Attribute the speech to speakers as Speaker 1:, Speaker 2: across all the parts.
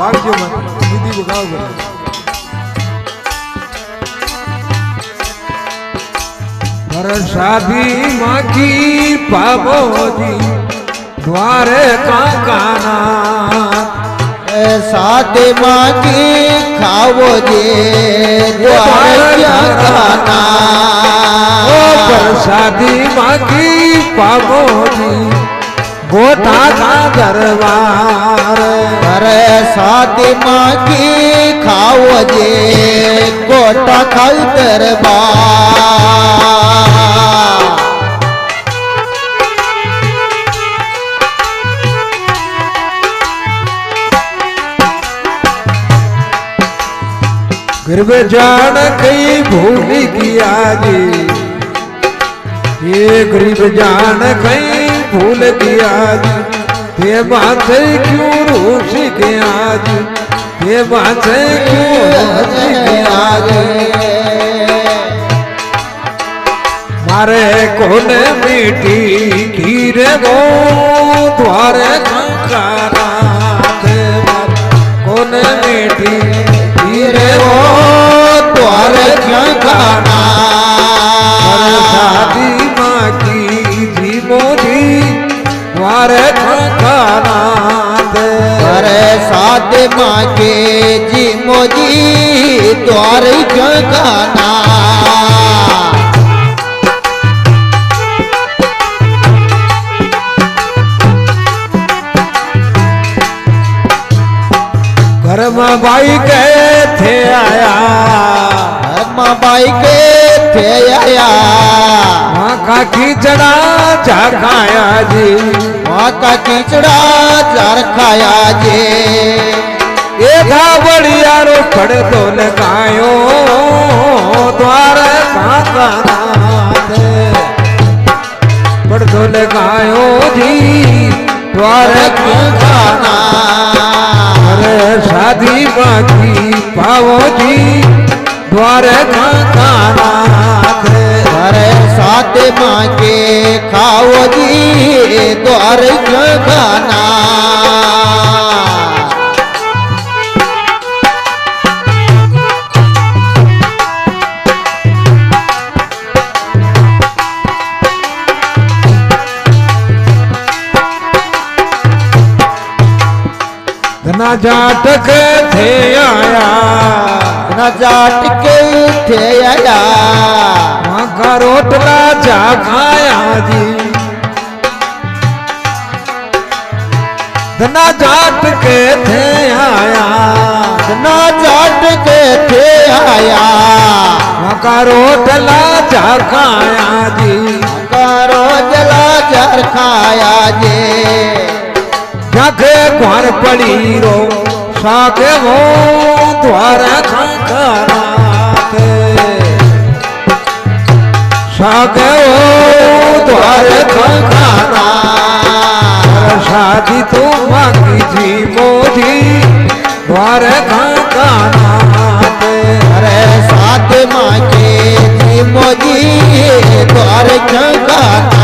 Speaker 1: ભાગજો દીદી બગાવ કરે शादी माँ की पाबोजी द्वारे काकाना
Speaker 2: शादी माँ की खाओ जे द्वारे काकाना
Speaker 1: पर शादी माँ की पाबोजी गोटा का दरबार
Speaker 2: अरे शादी माँ की खाओ जे गोटा का दरबार
Speaker 1: गर्भ जान कई भूल किया जी ये गरीब जान कई भूल किया जी ते बात क्यों रोश गया जी ते बात क्यों रोश गया जी मारे कौन मीठी खीर गो द्वारे कंकारा कौन मीठी
Speaker 2: रे वो द्वारे खाना
Speaker 1: शादी माँ की जी मोदी द्वारे खाना
Speaker 2: अरे शादी माँ के जी मोदी द्वारे खाना
Speaker 1: घर में बाई के थे आया
Speaker 2: घर में बाई के थे आया
Speaker 1: माँ का खिचड़ा जा खाया जी
Speaker 2: माँ का खिचड़ा जार खाया जी
Speaker 1: ये था बढ़िया रो पड़ तो लगायो द्वार पड़ तो लगायो जी द्वार
Speaker 2: खाना
Speaker 1: शादी बाकी पाओ जी द्वारे खाना
Speaker 2: अरे शादी माँ के खाओ जी द्वारे खाना
Speaker 1: न जाटक थे आया
Speaker 2: न जाटक थे आया
Speaker 1: वहाँ का रोटला जा खाया जी न जाटक थे आया
Speaker 2: न जाटक थे आया
Speaker 1: वहाँ का रोटला जा खाया जी
Speaker 2: का रोटला जा खाया जी
Speaker 1: जाके द्वार पड़ी रो साके वो द्वार खाना साके वो द्वार खाना शादी तो बाकी जी मोदी द्वार खाना
Speaker 2: अरे शादी माँ के जी मोदी द्वार खाना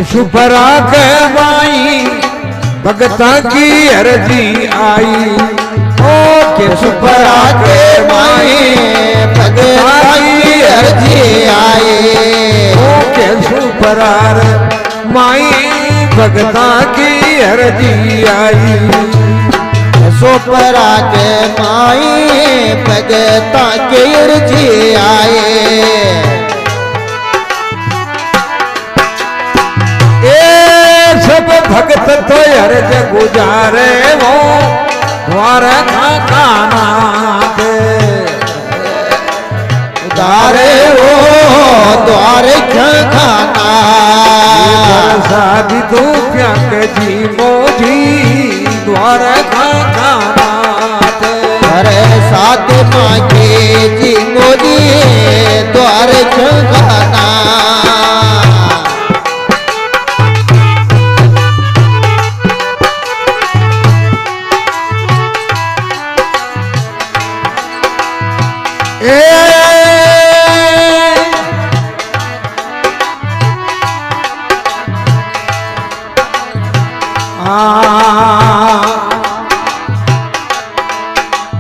Speaker 1: सुपरा के माई भगता की अर्जी आई ओ के
Speaker 2: सुपरा के माई भगता की अर्जी आई
Speaker 1: ओ के सुपरार माई भगता की अर्जी आई
Speaker 2: सुपरा के माई भगता की अर्जी आई
Speaker 1: भगत तो अर्ज गुजारे वो द्वार खाना
Speaker 2: उदारे वो द्वार खाना
Speaker 1: शादी तो क्या के जी मोजी द्वार खाना
Speaker 2: अरे शादी माँ के जी मोदी द्वार खाना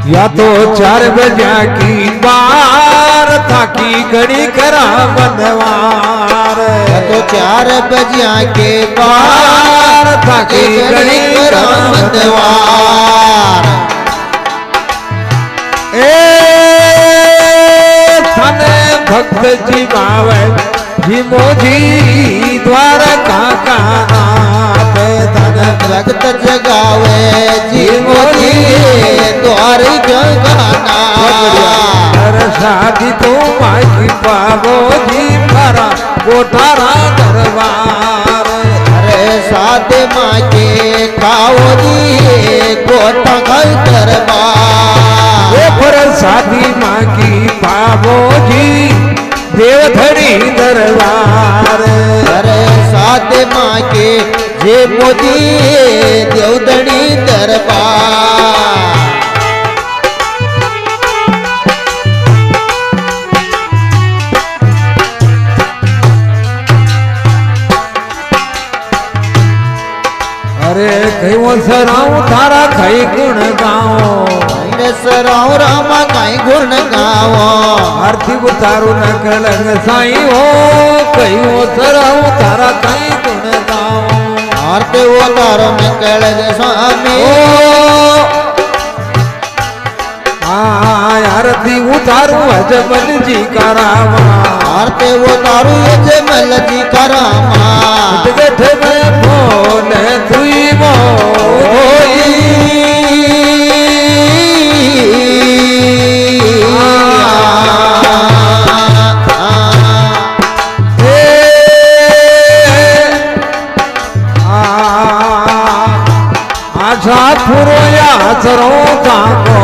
Speaker 1: या तो 4 बजा की बार था की घड़ी करा बनवार
Speaker 2: तो 4 बजिया के बाद
Speaker 1: था की घड़ी करा
Speaker 2: बनवार
Speaker 1: ए थाने भक्त जी भावे जी मोजी द्वारका का नाथ धन
Speaker 2: भक्त जगावे जी मोजी द्वारका गाना
Speaker 1: शादी तो माई पावो जी मारा गोटारा दरबार
Speaker 2: अरे सादे माँ के खाओ जी गोटा घर दरबार
Speaker 1: वो पर शादी माँ की पावो जी देवधरी दरबार
Speaker 2: अरे सादे माँ के जे मोदी देवधरी दरबार
Speaker 1: अरे कई सराऊ थारा कई गुण गाओ
Speaker 2: सराऊ रामा कई गुण गाओ
Speaker 1: आरती उतारू न कलंग साई हो कई सराऊ थारा कई गुण गाओ
Speaker 2: आरती उतारू न कलंग स्वामी
Speaker 1: आरती उतारू अजमल जी का रामा
Speaker 2: आरती उतारू अजमल जी का रामा
Speaker 1: गठ में बोल तुई आशा पुरोया सरो ताको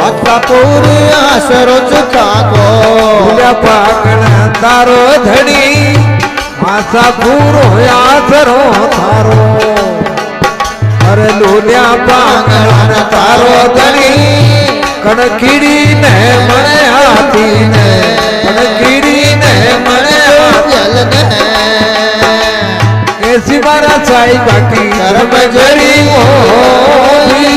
Speaker 2: आशा पुरोया सरो ताको
Speaker 1: पाकण तारो धड़ी आशा पूरोया सरो तारो अरे लोलिया पाकण तारो धड़ी कणकीड़ी ने मने हाथी ने कणकीड़ी ने मने
Speaker 2: जल ने
Speaker 1: ऐसी मारा साई बाकी कर्म जरी मोही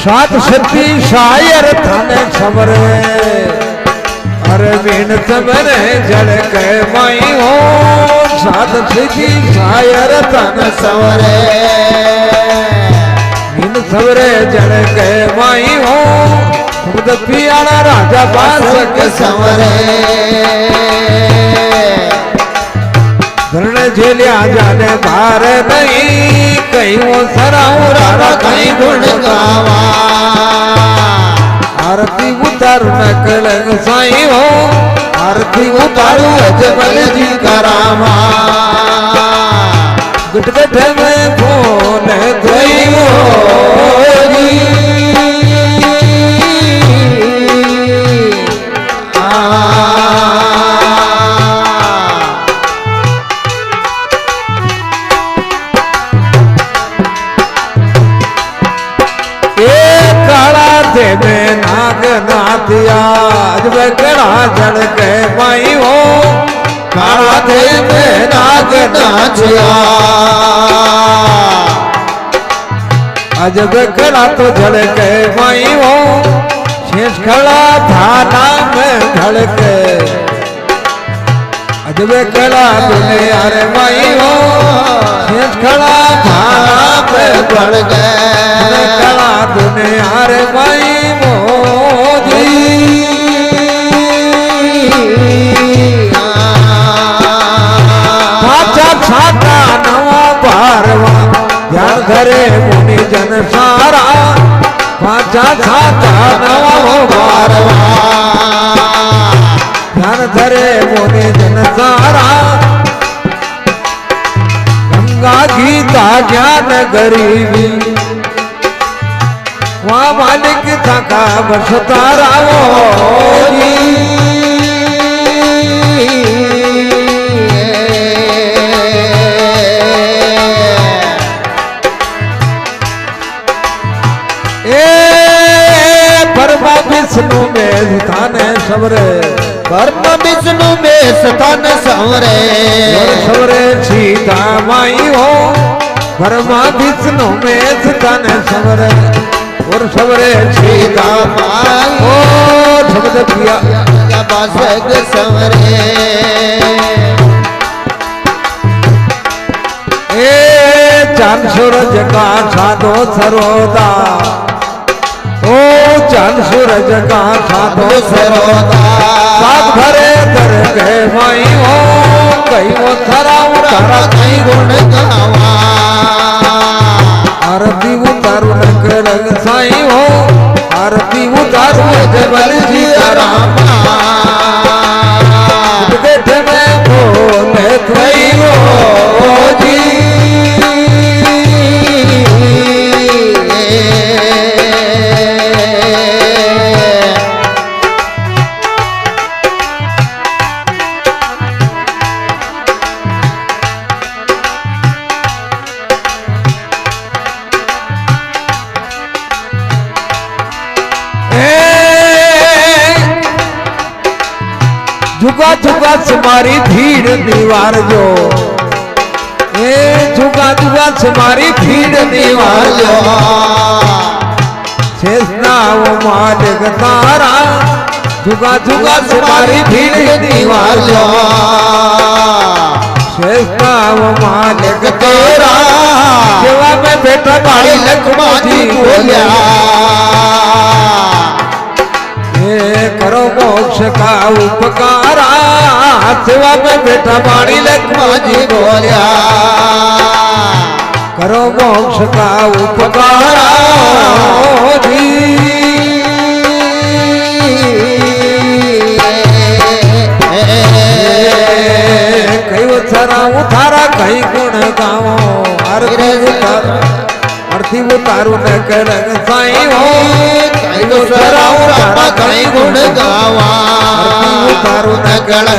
Speaker 1: सात सती शायर थाने खबर अरे मीन तमने जड़ के माई हो सात सती शायर थाने सवरे मीन सवरे जड़ के माई हो खुद पियाला राजा पास के सवरे धरण झेलिया जाने भार नहीं कहीं वो सराऊ रारा कहीं गुण गावा आरती उतारू न कलंग साई हो आरती उतारू अजमल जी का रामा गुट गठ में फोन धोई में नाग नाथिया जब कड़ा जड़ के माई हो काला थे में नाग नाचिया अजब कड़ा तो जड़ के माई हो शेष खड़ा थाना में धड़ के अजब कड़ा दुनिया रे माई हो शेष खड़ा थाना में धड़ गए कड़ा दुनिया रे माई घरे मुनि जन सारा पाचा छाता नवा हो बारवा ध्यान धरे मुनि जन सारा गंगा गीता ज्ञान गरीबी वहाँ मालिक थका बस तारा
Speaker 2: संवरे
Speaker 1: और सवरे सीता माई हो घरमा विष्णु में तन सवरे और सवरे सीता
Speaker 2: माई
Speaker 1: ओ शब्द किया
Speaker 2: बासग संवरे
Speaker 1: ए चांद सूरज का साधो सरोदा ओ चांद सूरज का साधो सरोदा साथ भरे दर गए माई हो कहीं वो थरा उतारा कहीं गुण
Speaker 2: गावा
Speaker 1: आरती उतारू रंग साई हो आरती उतारू जबल सीताराम बैठ में बोले थई हो जी जुगा जुगा तुम्हारी भीड़ दीवार जो ए जुगा जुगा तुम्हारी भीड़ दीवार जो शेषना वो मालिक तारा जुगा जुगा तुम्हारी भीड़ दीवार जो शेषना वो मालिक तेरा सेवा में बेटा बाड़ी लक्ष्मा जी बोलिया करो मोक्ष का उपकारा सेवा में बेटा बाणी लक्ष्मा जी बोलिया करो मोक्ष का उपकारा जी कई वत्सरा उतारा कई गुण गाओ आरती उतारू न कर साई हो
Speaker 2: कई गुण गावा
Speaker 1: उतारू न कर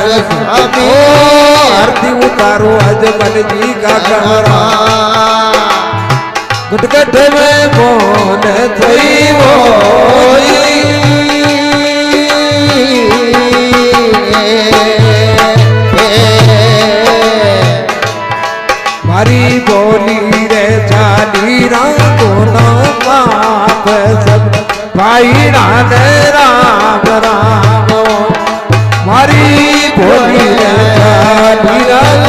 Speaker 1: आरती उतारू अजमल जी का कहरा गुटगट में मोन थई हो मारी बोली रे चाली राम माप सब भाई राम राम राम मारी बोली रे चाली राम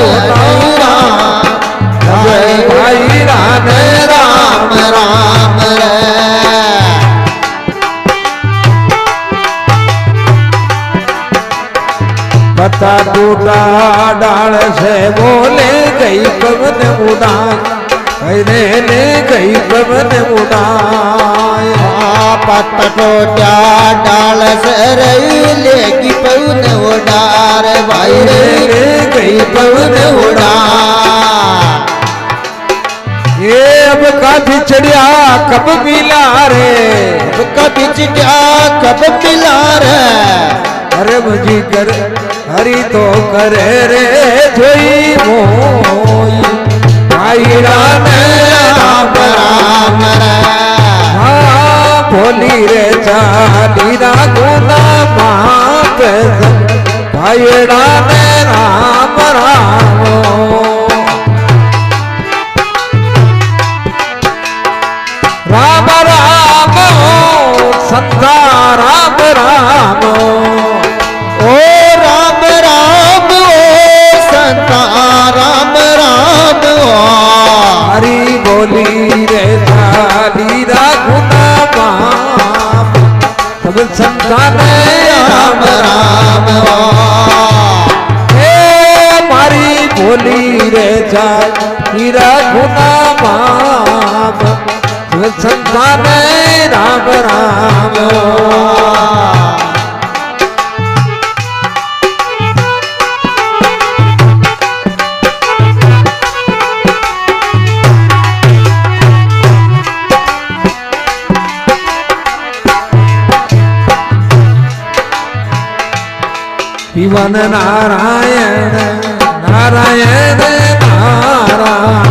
Speaker 1: भाई राम राम
Speaker 2: राम
Speaker 1: पता टूटा डाल से बोले गई पवन उड़ान ले गई पवन उड़ान
Speaker 2: पता टूटा डाल से लेगी पवन उड़ार भाई
Speaker 1: ले गई पवन उड़ान ये अब का बिछड़िया कब मिला रे
Speaker 2: अब का बिछड़िया कब मिला रे
Speaker 1: अरे मुझी कर हरी तो करे रे जोई मोई भाई राम राम राम हाँ बोली रे चाली गुना माप भाई राम राम राम राम राम संता राम राम
Speaker 2: ओ राम राम ओ संता राम राम ओ
Speaker 1: हरी बोली रे चाली गुना माप सब संतान
Speaker 2: राम राम ओ
Speaker 1: हे मारी बोली रे चाली गुना माप सब संतान राम राम पिवन नारायण नारायण नारायण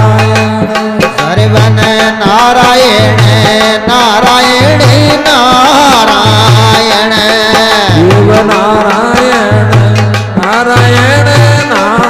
Speaker 2: सर्वन नारायण नारायण नारायण
Speaker 1: शिव नारायण नारायण नारायण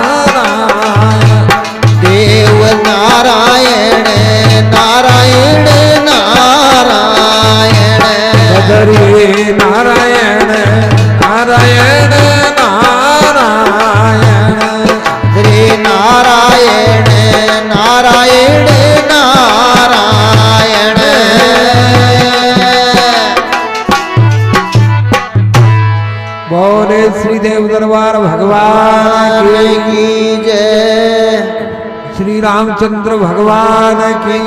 Speaker 1: रामचंद्र भगवान की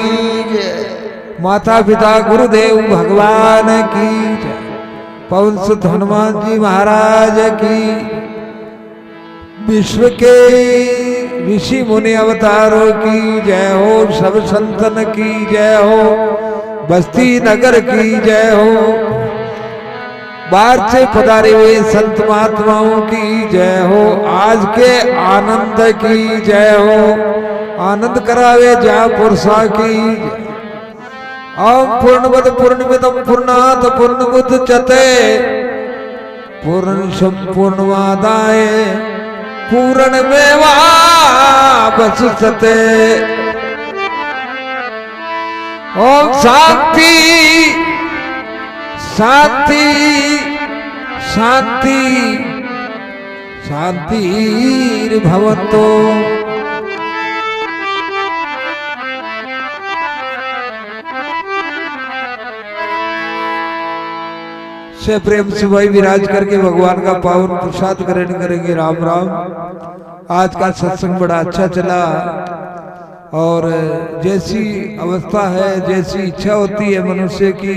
Speaker 2: जय।
Speaker 1: माता पिता गुरुदेव भगवान की जय। पवन सुत हनुमान जी महाराज की। विश्व के ऋषि मुनि अवतारों की जय हो। सब संतन की जय हो। बस्ती नगर की जय हो। बाहर से पधारे हुए संत महात्माओं की जय हो। आज के आनंद की जय हो। आनंद करावे जहाँ पुरुषा की जय। ओम पूर्णमद पूर्णमिदं पूर्णात् पूर्णमुदच्यते पूर्णशं पूर्णमादाय पूर्णमेवावशिष्यते। ओम शांति शांति शांति शांतिर्भवतु। से प्रेम से भाई विराज करके भगवान का पावन प्रसाद ग्रहण करेंगे। राम राम। आज का सत्संग बड़ा अच्छा चला और जैसी अवस्था है, जैसी इच्छा होती है मनुष्य की